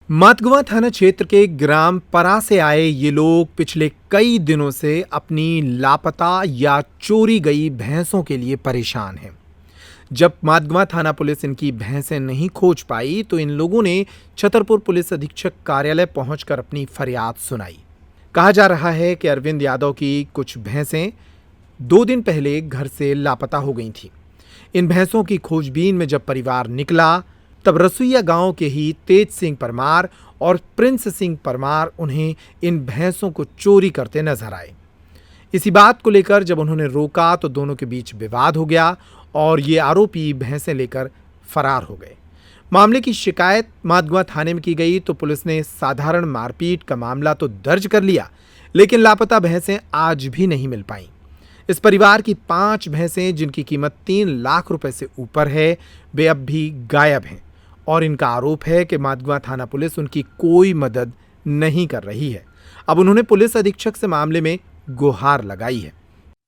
मातगवा थाना क्षेत्र के ग्राम परा से आए ये लोग पिछले कई दिनों से अपनी लापता या चोरी गई भैंसों के लिए परेशान हैं। जब मातगवा थाना पुलिस इनकी भैंसें नहीं खोज पाई तो इन लोगों ने छतरपुर पुलिस अधीक्षक कार्यालय पहुंचकर अपनी फरियाद सुनाई। कहा जा रहा है कि अरविंद यादव की कुछ भैंसें 2 दिन पहले घर से लापता हो गई थीं। इन भैंसों की खोजबीन में जब परिवार निकला तब रसुइया गांव के ही तेज सिंह परमार और प्रिंस सिंह परमार उन्हें इन भैंसों को चोरी करते नजर आए। इसी बात को लेकर जब उन्होंने रोका तो दोनों के बीच विवाद हो गया और ये आरोपी भैंसें लेकर फरार हो गए। मामले की शिकायत मातगवा थाने में की गई तो पुलिस ने साधारण मारपीट का मामला तो दर्ज कर लिया, लेकिन लापता भैंसें आज भी नहीं मिल पाईं। इस परिवार की 5 भैंसें जिनकी कीमत 3 लाख रुपए से ऊपर है, वे अब भी गायब हैं और इनका आरोप है कि मातगवा थाना पुलिस उनकी कोई मदद नहीं कर रही है। अब उन्होंने पुलिस अधीक्षक से मामले में गुहार लगाई है।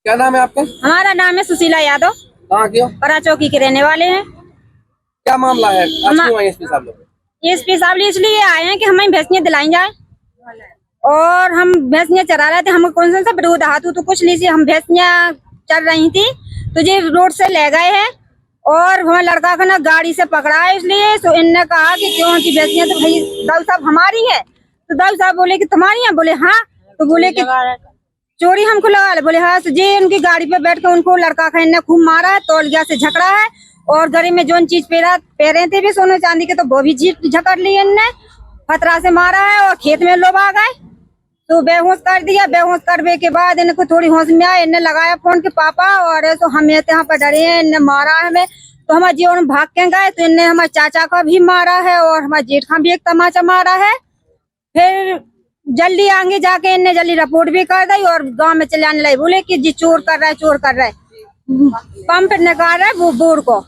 क्या नाम है आपका? हमारा नाम है सुशीला यादव। कहाँ के हो? परा चौकी के रहने वाले हैं। क्या मामला है? आज क्यों आए एसपी साहब लोग? एसपी साहब इसलिए आए हैं कि हमें भैंसियाँ दिलाई जाए और हम भैंसियाँ चरा रहे थे। हमें कौन सा विरोध हाथ तो कुछ नहीं, हम भैंसियाँ चल रही थी तो ये रोड से ले गए हैं और हमारे लड़का का ना गाड़ी से पकड़ा है। इसलिए तो इनने कहा कि क्यों की भैंसियाँ तो भाई दाऊ साहब हमारी है। तो दाऊ साहब बोले कि तुम्हारी है? बोले हाँ। तो बोले कि चोरी हमको लगा ले। बोले हाँ। तो जी उनकी गाड़ी पे बैठ के उनको लड़का का इनने खूब मारा है, तौलिया से झकड़ा है और गले में जो चीज पहरे थे भी सोने चांदी के तो वो भी झकड़ ली इनने, खतरा से मारा है और खेत में लोग आ गए तो बेहोश कर दिया। बेहोश करने के बाद इनको थोड़ी होश में आया, इनने लगाया फोन के पापा और तो हमें यहाँ पर डरे हैं, इनने मारा है हमें। तो हमारे जीवन भाग के गए तो इनने हमारे चाचा का भी मारा है और हमारे जेठ का भी एक तमाचा मारा है। फिर जल्दी आगे जाके इनने जल्दी रिपोर्ट भी कर दी और गांव में चले आने लगे। बोले कि जी चोर कर रहा है, चोर कर रहा है, पंप निकाल रहा है वो बोर को।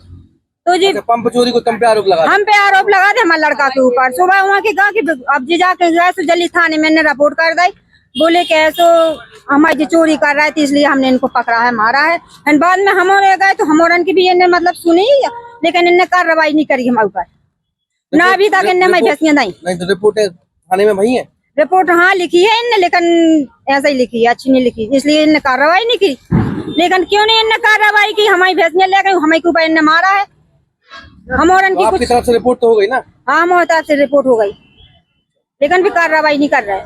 तो जी पंप चोरी को तुम पे आरोप लगा? हम पे आरोप लगा दे हमारे लड़का के ऊपर। सुबह वहाँ के गा कि अब जी जाके गए तो जल्दी थाने में रिपोर्ट कर दी। बोले कि ऐसो हमारी जी चोरी कर रहा है तो इसलिए हमने इनको पकड़ा है, मारा है। और बाद में हम गए तो हम की भी इन्हें मतलब सुनी, लेकिन इन्हें कार्रवाई नहीं करी हमारे ऊपर ना अभी तक। इन्हें हमारी भैंसियाँ नहीं तो रिपोर्ट थाने में वही है। रिपोर्ट हाँ लिखी है इनने, लेकिन ऐसा ही लिखी है, अच्छी नहीं लिखी, इसलिए इनने कार्रवाई नहीं की। लेकिन क्यों नहीं इनने कार्रवाई की? हमारी भैंसियाँ ले गई, हमारे ऊपर इनने मारा है। हम और तो आपकी तरफ से रिपोर्ट तो हो गई ना? हाँ हमारी तरफ से रिपोर्ट हो गई, लेकिन भी कार्रवाई नहीं कर रहे।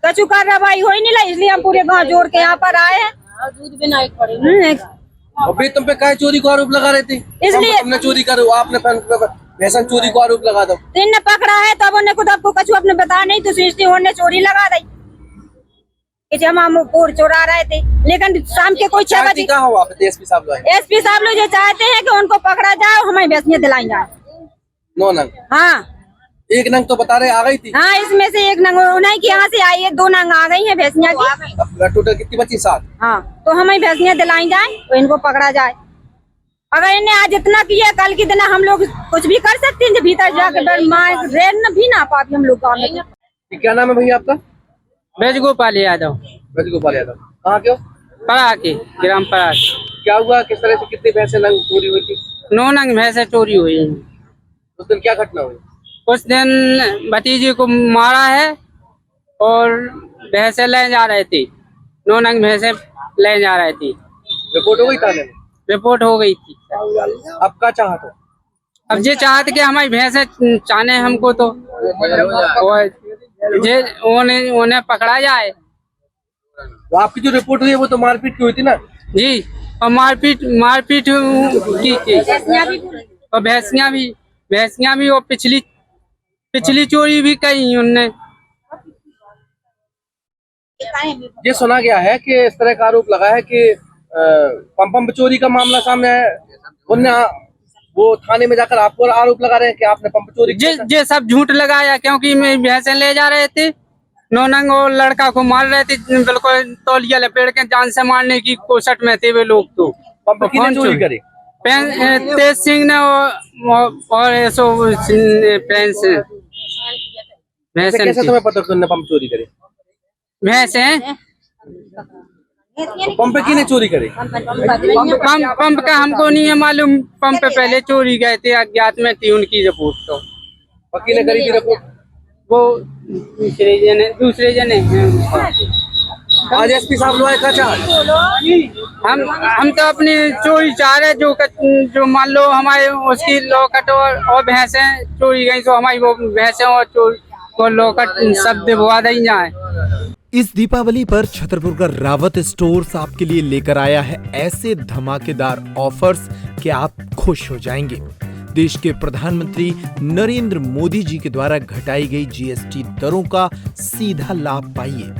कछु कार्रवाई हो ही नहीं रही, इसलिए हम पूरे गांव जोड़ के यहाँ पर आए हैं। और फिर तुम पे काय चोरी को आरोप लगा रहे थे? इसलिए हमने चोरी करो, आपने भैंसन चोरी को आरोप लगा दो। तो इनने पकड़ा है तब उन्हें खुद आपको कछु अपने बताया नहीं तो सोचती उन्हें चोरी लगा दी कि हम पूर चोरा रहे थे। लेकिन शाम के कोई 6 बजे एसपी साहब लोग ये चाहते हैं कि उनको पकड़ा जाए, हमारी भैंसियाँ दिलाई जाए। 9 नंग? हाँ 1 नंग तो बता रहे आ गई थी। हाँ इसमें से 1 नंग उन्हीं की यहाँ से आई है, 2 नंग आ गई है भैंसियाँ की। टोटल कितनी बची? 7। हाँ तो हमारी भैंसियाँ दिलाई जाए तो इनको पकड़ा जाए। अगर इन्हें आज इतना किया कल की दिन हम लोग कुछ भी कर सकते हैं। भीतर जाकर भी ना पापी हम लोग गाँव में। क्या नाम है भैया आपका? ब्रजगोपाल यादव। ब्रजगोपाल यादव। कहाँ के हो? परा के, ग्राम परा। क्या हुआ, किस तरह से कितनी भैंसें नंग चोरी हुई थी? 9 नंग भैंसें चोरी हुई। उस दिन क्या घटना हुई? उस दिन भतीजे को मारा है और भैंसें ले जा रहे थे। 9 नंग भैंसें ले जा रहे थे। रिपोर्ट हो गई थाने में? रिपोर्ट हो गई थी। अब क्या चाहते? अब ये चाहते कि हमारी भैंसें चाहने हमको तो उन्हें पकड़ा जाए। तो आपकी जो रिपोर्ट हुई है वो तो मारपीट की हुई थी ना? जी, और मारपीट की थी और भैंसियाँ भी और पिछली चोरी भी कही उनने। ये सुना गया है कि इस तरह का आरोप लगा है कि पंप चोरी का मामला सामने है। उनने वो थाने में जाकर आपको आरोप लगा रहे हैं कि आपने पंप चोरी किया। ये सब झूठ लगाया, क्योंकि भैंसें ले जा रहे थे, 9 नंग और लड़का को मार रहे थे, बिल्कुल तौलिया लपेट के जान से मारने की कोशिश में थे वे लोग। तो पंप किसने चोरी करी? तेज सिंह ने और ऐसो प्रिंस। कैसे तुम्हें पता तुमने पंप चोरी करी? भैंसें पंप की ने चोरी करी? पंप का हमको नहीं है मालूम। पंप पहले चोरी गए थे, अज्ञात में थी उनकी रिपोर्ट। तो पक्की ने करी थी रिपोर्ट। वो दूसरे जने हैं। आज एसपी साहब लोग क्या चाह हम तो अपनी चोरी चाह रहे, जो मान लो हमारे उसकी लॉकेट और भैंसें चोरी गई, तो हमारी वो भैंसें और वो लॉकेट सब दिलवा दी जाए। इस दीपावली पर छतरपुर का रावत स्टोर्स आपके लिए लेकर आया है ऐसे धमाकेदार ऑफर्स कि आप खुश हो जाएंगे। देश के प्रधानमंत्री नरेंद्र मोदी जी के द्वारा घटाई गई जीएसटी दरों का सीधा लाभ पाइए।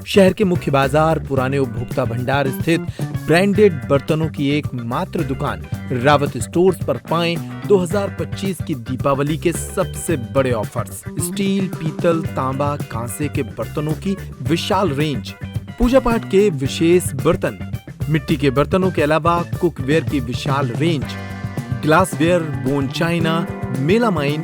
शहर के मुख्य बाजार पुराने उपभोक्ता भंडार स्थित ब्रांडेड बर्तनों की एक मात्र दुकान रावत स्टोर्स पर पाएं 2025 की दीपावली के सबसे बड़े ऑफर्स। स्टील, पीतल, तांबा, कांसे के बर्तनों की विशाल रेंज, पूजा पाठ के विशेष बर्तन, मिट्टी के बर्तनों के अलावा कुकवेयर की विशाल range, glassware, bone china, melamine,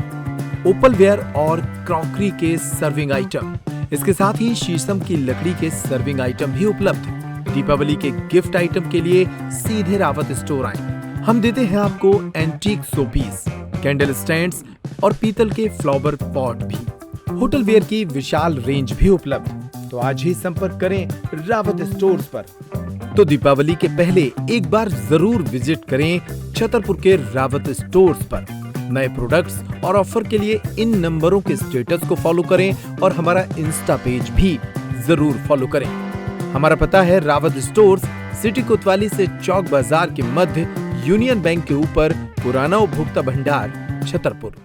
opalware और क्रॉकरी के सर्विंग आइटम। इसके साथ ही शीशम की लकड़ी के सर्विंग आइटम भी उपलब्ध। दीपावली के गिफ्ट आइटम के लिए सीधे रावत स्टोर आएं। हम देते हैं आपको एंटीक शोपीस, कैंडल स्टैंड्स और पीतल के फ्लावर पॉट भी। होटल वेयर की विशाल रेंज भी उपलब्ध। तो आज ही संपर्क करें रावत स्टोर्स पर। तो दीपावली के पहले एक बार जरूर विजिट करें छतरपुर के रावत स्टोर्स पर। नए प्रोडक्ट्स और ऑफर के लिए इन नंबरों के स्टेटस को फॉलो करें और हमारा इंस्टा पेज भी जरूर फॉलो करें। हमारा पता है रावत स्टोर्स, सिटी कोतवाली से चौक बाजार के मध्य, यूनियन बैंक के ऊपर, पुराना उपभोक्ता भंडार, छतरपुर।